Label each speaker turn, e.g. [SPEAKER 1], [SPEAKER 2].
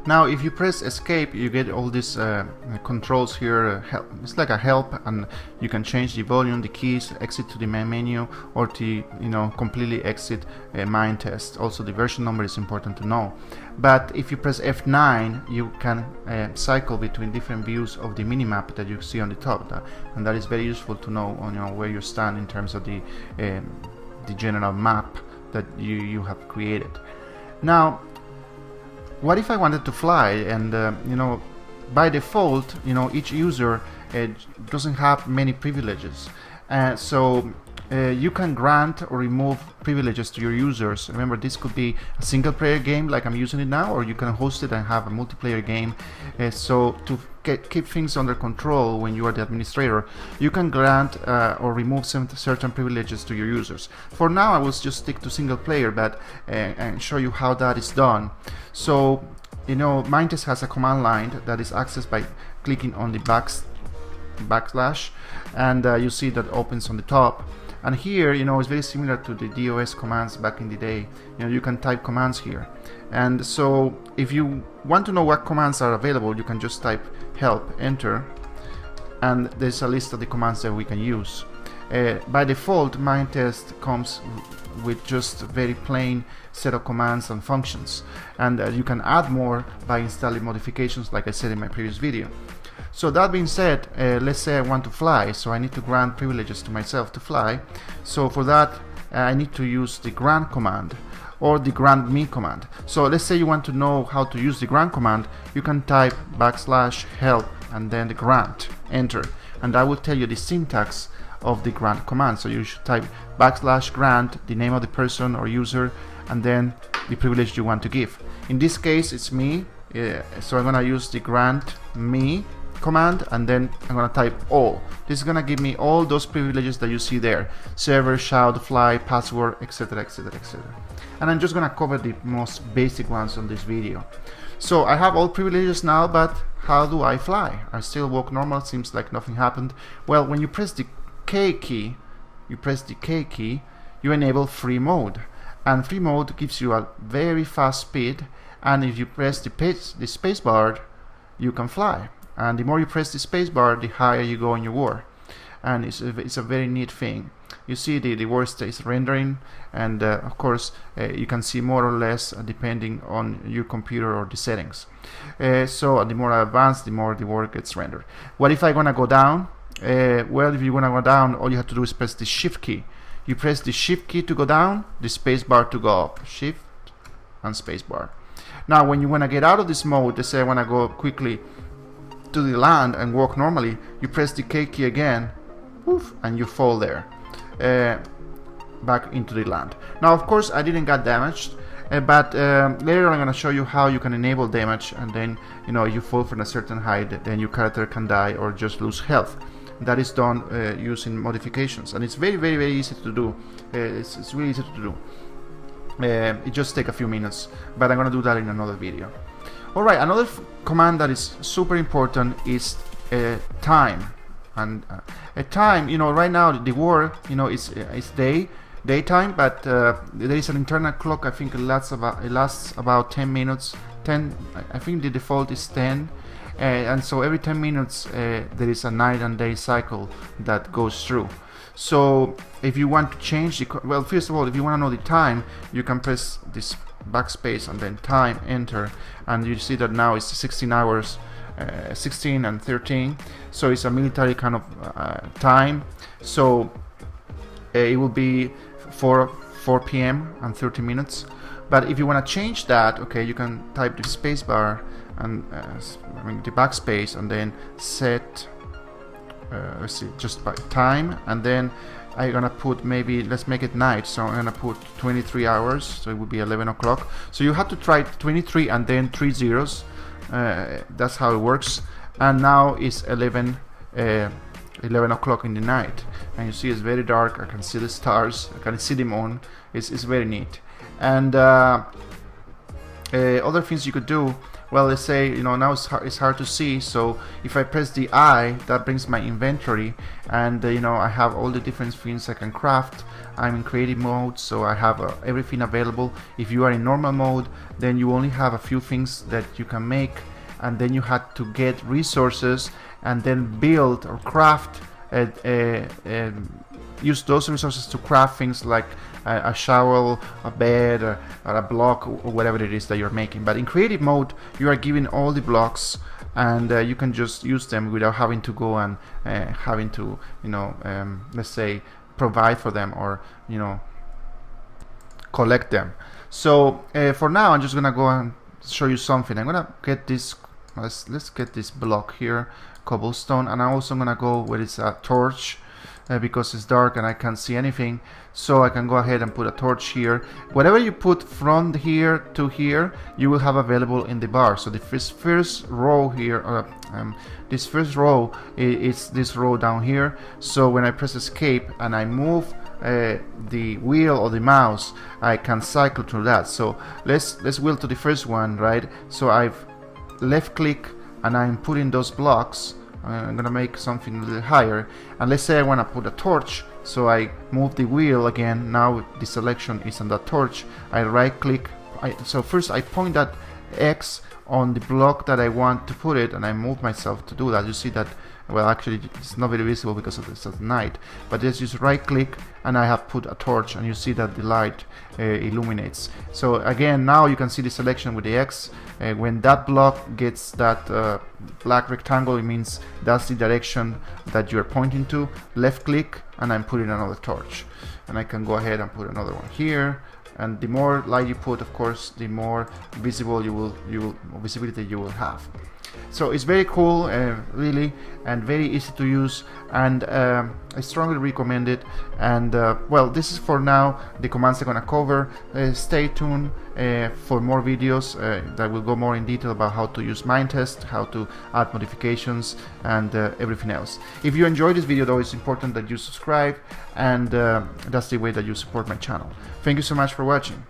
[SPEAKER 1] Now if you press escape, you get all these controls here. It's like a help, and you can change the volume, the keys, exit to the main menu, or to completely exit MineTest. Also the version number is important to know. But if you press F9, you can cycle between different views of the minimap that you see on the top, and that is very useful to know where you stand in terms of the general map that you have created. Now, what if I wanted to fly, and by default, each user doesn't have many privileges, so you can grant or remove privileges to your users. Remember, this could be a single player game like I'm using it now, or you can host it and have a multiplayer game. So to keep things under control when you are the administrator, you can grant or remove certain privileges to your users. For now I will just stick to single player, but and show you how that is done. So MineTest has a command line that is accessed by clicking on the backslash, and you see that opens on the top. And here, it's very similar to the DOS commands back in the day. You can type commands here. And so if you want to know what commands are available, you can just type help, enter, and there's a list of the commands that we can use. By default, MineTest comes with just a very plain set of commands and functions. And you can add more by installing modifications, like I said in my previous video. So that being said, let's say I want to fly, so I need to grant privileges to myself to fly. So for that, I need to use the grant command or the grant me command. So let's say you want to know how to use the grant command, you can type \help and then the grant, enter, and that will tell you the syntax of the grant command. So you should type \grant, the name of the person or user, and then the privilege you want to give. In this case, it's me, so I'm gonna use the grant me command, and then I'm gonna type all. This is gonna give me all those privileges that you see there: server, shout, fly, password, etc, etc, etc. And I'm just gonna cover the most basic ones on this video. So I have all privileges now, but how do I fly? I still walk normal, seems like nothing happened. Well, when you press the K key, you enable free mode, and free mode gives you a very fast speed, and if you press the space bar, you can fly. And the more you press the spacebar, the higher you go in your war, and it's a very neat thing. You see the war stays rendering, and of course you can see more or less depending on your computer or the settings. So the more advanced, the more the war gets rendered. What if I gonna go down? Well, if you wanna go down, all you have to do is press the shift key. You press the shift key to go down, the spacebar to go up. Shift and spacebar. Now when you wanna get out of this mode, let's say I wanna go quickly to the land and walk normally, you press the K key again, poof, and you fall there, back into the land. Now of course I didn't get damaged, but later I'm going to show you how you can enable damage, and then you fall from a certain height, then your character can die or just lose health. That is done using modifications, and it's very, very, very easy to do. It's really easy to do. It just takes a few minutes, but I'm going to do that in another video. Alright, another command that is super important is time. And time, right now the war, it's daytime, but there is an internal clock. I think it lasts about 10 minutes. I think the default is 10, and so every 10 minutes there is a night and day cycle that goes through. So if you want to change well, first of all, if you want to know the time, you can press this backspace and then time, enter, and you see that now it's 16 hours, 16 and 13, so it's a military kind of time. So it will be 4 p.m. and 30 minutes. But if you want to change that, okay, you can type the space bar and the backspace, and then set let's see, just by time, and then I'm gonna put, maybe let's make it night, so I'm gonna put 23 hours, so it would be 11 o'clock. So you have to try 23 and then 3 zeros. That's how it works. And now it's 11 o'clock in the night, and you see it's very dark. I can see the stars, I can see the moon. It's very neat. And other things you could do, well, let's say, you know, now it's hard to see, so if I press the I, that brings my inventory, and you know, I have all the different things I can craft. I'm in creative mode, so I have everything available. If you are in normal mode, then you only have a few things that you can make, and then you had to get resources and then build or craft, use those resources to craft things like a shovel, a bed, or a block, or whatever it is that you're making. But in creative mode, you are given all the blocks, and you can just use them without having to go and having to, you know, let's say, provide for them, or, you know, collect them. So for now, I'm just gonna go and show you something. I'm gonna get this, let's get this block here, cobblestone, and I'm also gonna go where it's a torch, because it's dark and I can't see anything, so I can go ahead and put a torch here. Whatever you put from here to here, you will have available in the bar. So the first row here, this first row is this row down here. So when I press escape and I move the wheel or the mouse, I can cycle through that. So let's wheel to the first one, right? So I've left click and I'm putting those blocks. I'm gonna make something a little higher, and let's say I want to put a torch, so I move the wheel again. Now the selection is on the torch. I right click, so first I point that X on the block that I want to put it, and I move myself to do that. You see that, well, actually it's not very visible because it's at night, but let's just right click and I have put a torch, and you see that the light illuminates. So again, now you can see the selection with the X. When that block gets that black rectangle, it means that's the direction that you're pointing to. Left click and I'm putting another torch, and I can go ahead and put another one here. And the more light you put, of course, the more visible visibility you will have. So it's very cool, really, and very easy to use, and I strongly recommend it. And well, this is for now the commands I'm gonna cover. Stay tuned for more videos that will go more in detail about how to use MineTest, how to add modifications, and everything else. If you enjoyed this video, though, it's important that you subscribe, and that's the way that you support my channel. Thank you so much for watching.